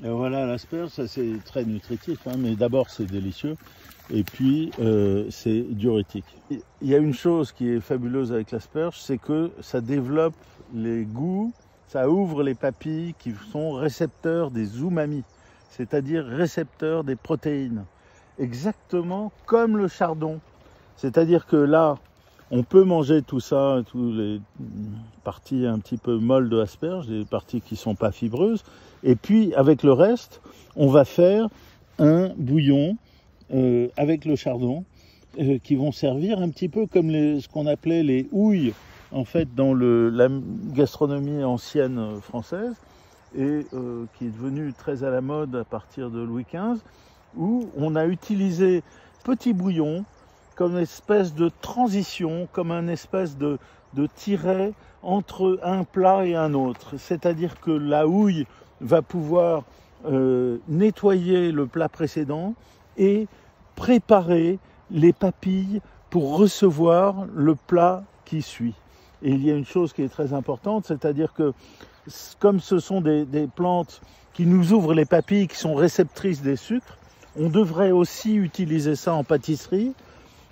Et voilà, l'asperge, ça c'est très nutritif, hein, mais d'abord c'est délicieux, et puis c'est diurétique. Il y a une chose qui est fabuleuse avec l'asperge, c'est que ça développe les goûts, ça ouvre les papilles qui sont récepteurs des umami, c'est-à-dire récepteurs des protéines, exactement comme le chardon. C'est-à-dire que là, on peut manger tout ça, toutes les parties un petit peu molles de l'asperge, les parties qui ne sont pas fibreuses. Et puis, avec le reste, on va faire un bouillon avec le chardon qui vont servir un petit peu comme ce qu'on appelait les houilles, en fait, dans la gastronomie ancienne française, et qui est devenue très à la mode à partir de Louis XV, où on a utilisé petit bouillon comme une espèce de transition, comme une espèce de tiret entre un plat et un autre. C'est-à-dire que la houille va pouvoir nettoyer le plat précédent et préparer les papilles pour recevoir le plat qui suit. Et il y a une chose qui est très importante, c'est-à-dire que comme ce sont des plantes qui nous ouvrent les papilles, qui sont réceptrices des sucres, on devrait aussi utiliser ça en pâtisserie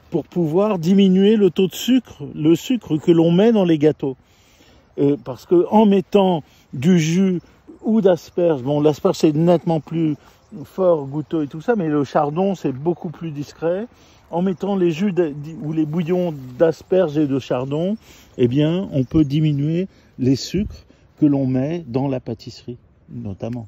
pour pouvoir diminuer le taux de sucre, le sucre que l'on met dans les gâteaux. Parce qu'en mettant du jus ou d'asperges, bon, l'asperge c'est nettement plus fort, goûteux et tout ça, mais le chardon c'est beaucoup plus discret. En mettant les jus ou les bouillons d'asperges et de chardon, eh bien, on peut diminuer les sucres que l'on met dans la pâtisserie, notamment.